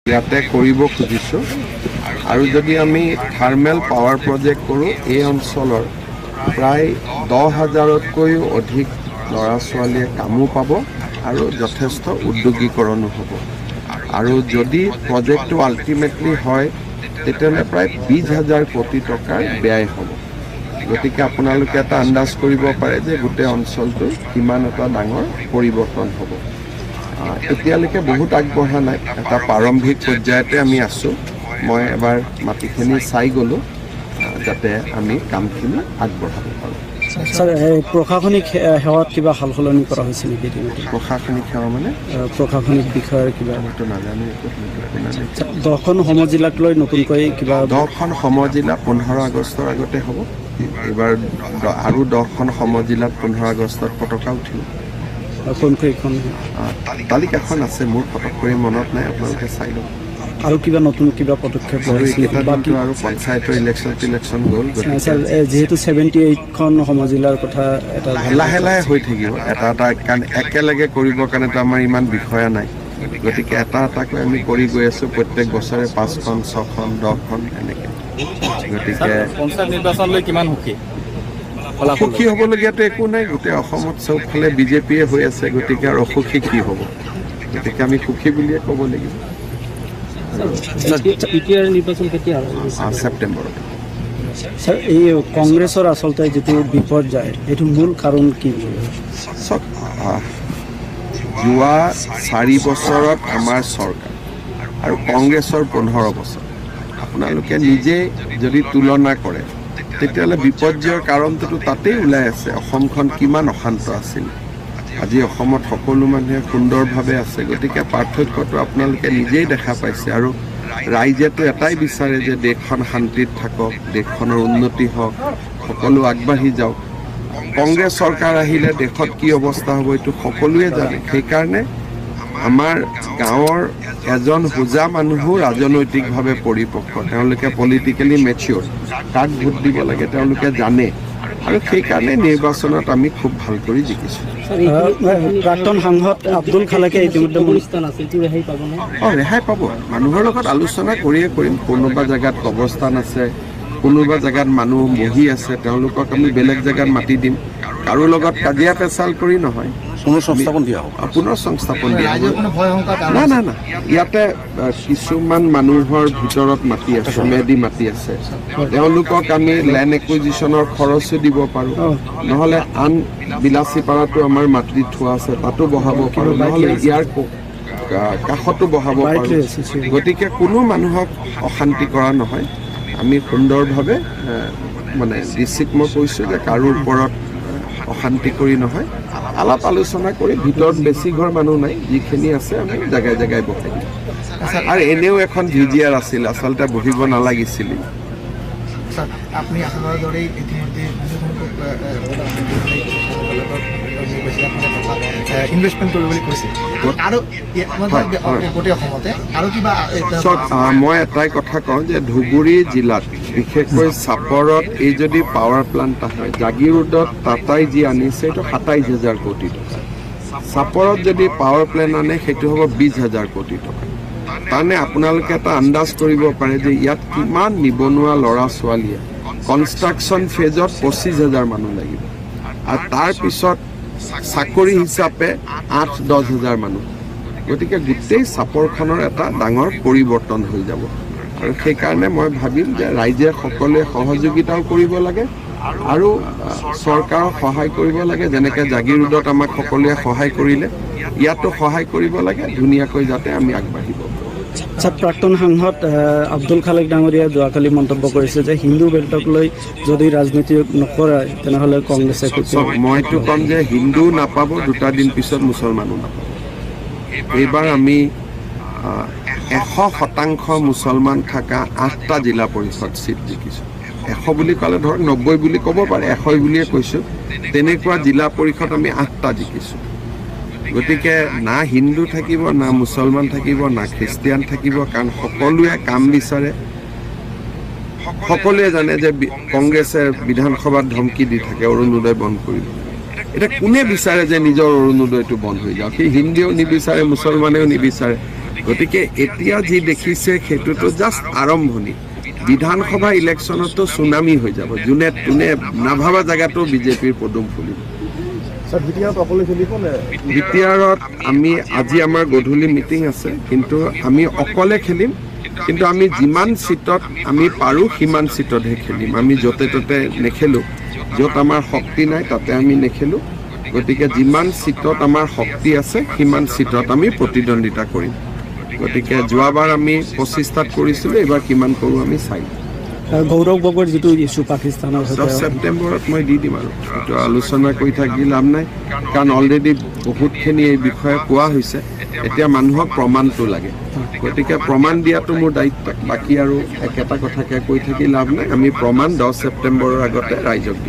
ইয়াতে কৰিব খুজিছোঁ আৰু যদি আমি থাৰ্মেল পাৱাৰ প্ৰজেক্ট কৰোঁ এই অঞ্চলৰ প্ৰায় 10,000তকৈও অধিক ল'ৰা ছোৱালীয়ে কামো পাব আৰু যথেষ্ট উদ্যোগীকৰণো হ'ব আৰু যদি প্ৰজেক্টটো আল্টিমেটলি হয় তেতিয়াহ'লে প্ৰায় 20,000 কোটি টকাৰ ব্যয় হ'ব গতিকে আপোনালোকে এটা আন্দাজ কৰিব পাৰে যে গোটেই অঞ্চলটো কিমান এটা ডাঙৰ পৰিৱৰ্তন হ'ব এতিয়ালৈকে বহুত আগবঢ়া নাই এটা প্ৰাৰম্ভিক পৰ্যায়তে আমি আছোঁ মই এবাৰ মাটিখিনি চাই গ'লোঁ যাতে আমি কামখিনি আগবঢ়াব পাৰোঁ স্যাৰ প্ৰশাসনিক সেৱাত কিবা সাল সলনি কৰা হৈছে নেকি প্ৰশাসনিক সেৱা মানে প্ৰশাসনিক বিষয়ৰ কিবা মইতো নাজানো 10খন সমজিলাক লৈ নতুনকৈ কিবা 10খন সমজিলা 15 আগষ্টৰ আগতে হ'ব এইবাৰ আৰু 10খন সমজিলাত 15 আগষ্টত পতাকা উঠিব কোনখন তালিকাখন আছে মোৰ ফটক কৰি মনত নাই আপোনালোকে চাই লওক আৰু কিবা নতুন কিবা পদক্ষেপ বাকী আৰু পঞ্চায়তৰ ইলেকশ্যন গ'ল যেহেতু 78খন সমজিলাৰ কথা এটা লাহে লাহে হৈ থাকিব এটা কাৰণ একেলগে কৰিবৰ কাৰণেতো আমাৰ ইমান বিষয়া নাই গতিকে এটা এটাকৈ আমি কৰি গৈ আছোঁ প্ৰত্যেক বছৰে 5খন 6খন 10খন এনেকৈ গতিকে পঞ্চায়ত নিৰ্বাচনলৈ কিমান সুখী হ'বলগীয়াতো একো নাই গোটেই অসমত চবফালে বিজেপিয়ে হৈ আছে গতিকে আৰু অসুখী কি হ'ব গতিকে আমি সুখী বুলিয়ে ক'ব লাগিব ছেপ্টেম্বৰত স্যাৰ এই কংগ্ৰেছৰ আচলতে যিটো বিপৰ্যয় এইটো মূল কাৰণ কি চাওক যোৱা 4 বছৰত আমাৰ চৰকাৰ আৰু কংগ্ৰেছৰ 15 বছৰ আপোনালোকে নিজে যদি তুলনা কৰে তেতিয়াহ'লে বিপৰ্যয়ৰ কাৰণটোতো তাতেই ওলাই আছে অসমখন কিমান অশান্ত আছিল আজি অসমত সকলো মানুহে সুন্দৰভাৱে আছে গতিকে পাৰ্থক্যটো আপোনালোকে নিজেই দেখা পাইছে আৰু ৰাইজেতো এটাই বিচাৰে যে দেশখন শান্তিত থাকক দেশখনৰ উন্নতি হওক সকলো আগবাঢ়ি যাওক কংগ্ৰেছ চৰকাৰ আহিলে দেশত কি অৱস্থা হ'ব এইটো সকলোৱে জানে সেইকাৰণে আমাৰ গাঁৱৰ এজন হোজা মানুহো ৰাজনৈতিকভাৱে পৰিপক্ক তেওঁলোকে পলিটিকেলি মেচিয়ৰ কাক ভোট দিব লাগে তেওঁলোকে জানে আৰু সেইকাৰণে নিৰ্বাচনত আমি খুব ভাল কৰি জিকিছোঁ প্ৰাক্তন সাংসদ আব্দুল খালেকে ইতিমধ্যে ৰেহাই পাব মানুহৰ লগত আলোচনা কৰিয়ে কৰিম কোনোবা জেগাত কবৰস্থান আছে কোনোবা জেগাত মানুহ বহি আছে তেওঁলোকক আমি বেলেগ জেগাত মাতি দিম কাৰো লগত কাজিয়া পেচাল কৰি নহয় পুনৰ সংস্থাপন দিয়া না ইয়াতে কিছুমান মানুহৰ ভিতৰত মাটি আছে মেদি মাটি আছে তেওঁলোকক আমি লেণ্ড একুইজিশ্যনৰ খৰচো দিব পাৰোঁ নহ'লে আন বিলাচীপাৰাটো আমাৰ মাটি থোৱা আছে তাতো বহাব পাৰোঁ নহ'লে ইয়াৰ কাষতো বহাব পাৰোঁ গতিকে কোনো মানুহক অশান্তি কৰা নহয় আমি সুন্দৰভাৱে মানে ডিষ্ট্ৰিক্ট মই কৈছোঁ যে কাৰো ওপৰত অশান্তি কৰি নহয় আলাপ আলোচনা কৰি ভিতৰত বেছি ঘৰ মানুহ নাই যিখিনি আছে আমি জেগাই জেগাই বহাই দিম আৰু এনেও এখন ভিজিআৰ আছিল আচলতে বহিব নালাগিছিল আপুনি আপোনাৰ দৰেই ইতিমধ্যে ইনভেষ্টমেণ্ট কৰিব বুলি কৈছে আৰু গোটেই অসমতে আৰু কিবা মই এটাই কথা কওঁ যে ধুবুৰী জিলাত বিশেষকৈ চাপৰত এই যদি পাৱাৰ প্লাণ্ট আহে জাগিৰোডত টাটাই যি আনিছে এইটো 27,000 কোটি টকা চাপৰত যদি পাৱাৰ প্লেণ্ট আনে সেইটো হ'ব 20,000 কোটি টকা তাৰমানে আপোনালোকে এটা আন্দাজ কৰিব পাৰে যে ইয়াত কিমান নিবনুৱা ল'ৰা ছোৱালীয়ে কনষ্ট্ৰাকশ্যন ফেজত 25,000 মানুহ লাগিব আৰু তাৰপিছত চাকৰি হিচাপে 8-10,000 মানুহ গতিকে গোটেই চাপৰখনৰ এটা ডাঙৰ পৰিৱৰ্তন হৈ যাব আৰু সেইকাৰণে মই ভাবিম যে ৰাইজে সকলোৱে সহযোগিতাও কৰিব লাগে আৰু চৰকাৰক সহায় কৰিব লাগে যেনেকৈ জাগিৰোডত আমাক সকলোৱে সহায় কৰিলে ইয়াতো সহায় কৰিব লাগে ধুনীয়াকৈ যাতে আমি আগবাঢ়িব প্ৰাক্তন সাংসদ আব্দুল খালেক ডাঙৰীয়াই যোৱাকালি মন্তব্য কৰিছে যে হিন্দু বেল্টক লৈ যদি ৰাজনীতি নকৰে তেনেহ'লে কংগ্ৰেছে মইতো ক'ম যে হিন্দু নাপাব 2 দিন পিছত মুছলমানো নাপাব এইবাৰ আমি 100% মুছলমান থকা 8টা জিলা পৰিষদ চিট জিকিছোঁ 100 বুলি ক'লে ধৰক 90 বুলি ক'ব পাৰে 100 বুলিয়ে কৈছোঁ তেনেকুৱা জিলা পৰিষদ আমি 8টা জিকিছোঁ গতিকে না হিন্দু থাকিব না মুছলমান থাকিব না খ্ৰীষ্টিয়ান থাকিব কাৰণ সকলোৱে কাম বিচাৰে সকলোৱে জানে যে কংগ্ৰেছে বিধানসভাত ধমকি দি থাকে অৰুণোদয় বন্ধ কৰিব এতিয়া কোনে বিচাৰে যে নিজৰ অৰুণোদয়টো বন্ধ হৈ যাওক সেই হিন্দুৱেও নিবিচাৰে মুছলমানেও নিবিচাৰে গতিকে এতিয়া যি দেখিছে সেইটোতো জাষ্ট আৰম্ভণি বিধানসভা ইলেকশ্যনতো চুনামি হৈ যাব যোনে তোনে নাভাবা জেগাতো বিজেপিৰ পদুম ফুলিব বিটিআৰত আমি আজি আমাৰ গধূলি মিটিং আছে কিন্তু আমি অকলে খেলিম কিন্তু আমি যিমান সিটত আমি পাৰো সিমান সিটতহে খেলিম আমি য'তে ত'তে নেখেলো য'ত আমাৰ শক্তি নাই তাতে আমি নেখেলো গতিকে যিমান সিটত আমাৰ শক্তি আছে সিমান সিটত আমি প্ৰতিদ্বন্দ্বিতা কৰিম গতিকে যোৱাবাৰ আমি 25টাত কৰিছিলোঁ এইবাৰ কিমান কৰোঁ আমি চাই গৌৰৱ গগৈৰ যিটো ইছ্যু পাকিস্তানৰ 10 ছেপ্টেম্বৰত মই দি দিম আৰু এইটো আলোচনা কৰি থাকি লাভ নাই কাৰণ অলৰেডি বহুতখিনি এই বিষয়ে কোৱা হৈছে এতিয়া মানুহক প্ৰমাণটো লাগে গতিকে প্ৰমাণ দিয়াটো মোৰ দায়িত্ব বাকী আৰু একেটা কথাকে কৈ থাকি লাভ নাই আমি প্ৰমাণ 10 ছেপ্টেম্বৰৰ আগতে ৰাইজক দিম